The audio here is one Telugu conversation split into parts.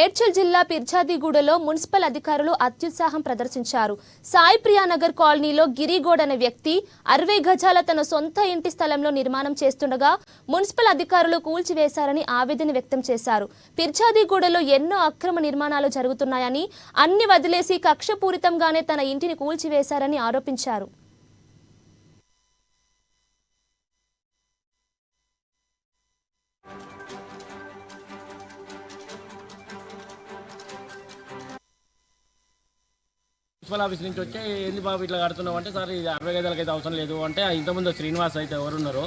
మేడ్చల్ జిల్లా పిర్జాదిగూడలో మున్సిపల్ అధికారులు అత్యుత్సాహం ప్రదర్శించారు. సాయి ప్రియానగర్ కాలనీలో గిరిగౌడ్ అనే వ్యక్తి 60 గజాల తన సొంత ఇంటి స్థలంలో నిర్మాణం చేస్తుండగా మున్సిపల్ అధికారులు కూల్చివేశారని ఆవేదన వ్యక్తం చేశారు. పిర్జాదిగూడలో ఎన్నో అక్రమ నిర్మాణాలు జరుగుతున్నాయని, అన్ని వదిలేసి కక్షపూరితంగానే తన ఇంటిని కూల్చివేశారని ఆరోపించారు. మున్సిపల్ ఆఫీస్ నుంచి వచ్చి ఏంది బాబు ఇట్లా కడుతున్నావు అంటే, సార్ ఇది 60 గజాలకి అయితే అవసరం లేదు అంటే, ఇంతకుముందు శ్రీనివాస్ అయితే ఎవరున్నారో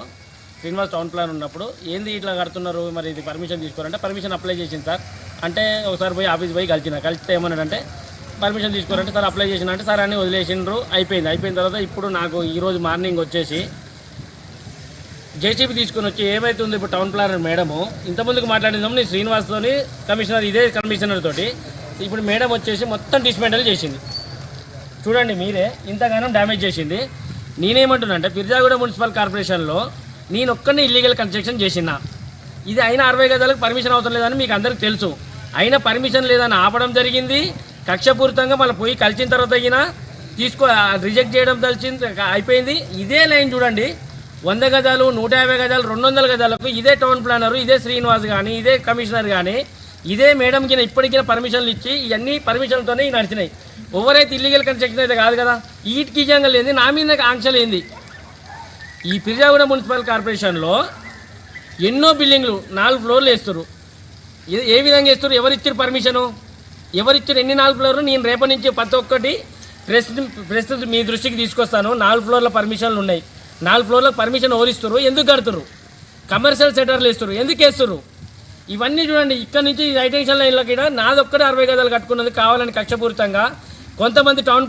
శ్రీనివాస్ టౌన్ ప్లాన్ ఉన్నప్పుడు ఏంది ఇట్లా కడుతున్నారు, మరి ఇది పర్మిషన్ తీసుకోరంటే పర్మిషన్ అప్లై చేసింది సార్ అంటే, ఒకసారి పోయి ఆఫీస్ పోయి కలిస్తే ఏమన్నాడంటే పర్మిషన్ తీసుకోరంటే సార్ అప్లై చేసిన అంటే సార్ అన్నీ వదిలేసిండ్రు. అయిపోయిన తర్వాత ఇప్పుడు నాకు ఈరోజు మార్నింగ్ వచ్చేసి జేసీబీ తీసుకొని వచ్చి ఏమైతుంది ఇప్పుడు టౌన్ ప్లానర్ మేడము ఇంతకుముందుకు మాట్లాడిందాము నేను శ్రీనివాస్తోని కమిషనర్ ఇదే కమిషనర్ తోటి, ఇప్పుడు మేడం వచ్చేసి మొత్తం డిస్మెంటల్ చేసింది. చూడండి మీరే, ఇంతగానో డ్యామేజ్ చేసింది. నేనేమంటున్నా అంటే పిర్జాదిగూడ మున్సిపల్ కార్పొరేషన్లో నేను ఒక్కరిని ఇల్లీగల్ కన్స్ట్రక్షన్ చేసినా, ఇది అయినా 60 గజాలకు పర్మిషన్ అవసరం లేదని మీకు అందరికీ తెలుసు. అయినా పర్మిషన్ లేదని ఆపడం జరిగింది. కక్షపూరితంగా మళ్ళీ పోయి కలిసిన తర్వాత అయినా రిజెక్ట్ చేయడం అయిపోయింది. ఇదే లైన్ చూడండి, 100 గజాలు 150 గజాలు 200 గజాలకు ఇదే టౌన్ ప్లానరు, ఇదే శ్రీనివాస్ కానీ, ఇదే కమిషనర్ కానీ, ఇదే మేడం కింద ఇప్పటికైనా పర్మిషన్లు ఇచ్చి ఇవన్నీ పర్మిషన్తోనే నడిచినాయి. ఎవరైతే ఇల్లీగల్ కన్స్ట్రక్షన్ అయితే కాదు కదా, ఈటికి జంగల్ ఏంది, నా మీద ఆంక్షలు ఏంది. ఈ పిర్జాదిగూడ మున్సిపల్ కార్పొరేషన్లో ఎన్నో బిల్డింగ్లు 4 ఫ్లోర్లు వేస్తారు. ఏ విధంగా వేస్తారు, ఎవరిచ్చారు పర్మిషను, ఎవరిచ్చారు, ఎన్ని 4 ఫ్లోర్లు. నేను రేపటి నుంచి ప్రతి ఒక్కటి ప్రెస్ మీ దృష్టికి తీసుకొస్తాను. 4 ఫ్లోర్ల పర్మిషన్లు ఉన్నాయి. 4 ఫ్లోర్లకు పర్మిషన్ ఎవరిస్తారు, ఎందుకు కడుతున్నారు, కమర్షియల్ సెటర్లు వేస్తారు, ఎందుకు వేస్తారు, ఇవన్నీ చూడండి. ఇక్కడ నుంచి హైటెన్షన్ లైన్లకి నాదొక్కడే 60 గజాలు కట్టుకున్నది కావాలని కక్షపూరితంగా కొంతమంది టౌన్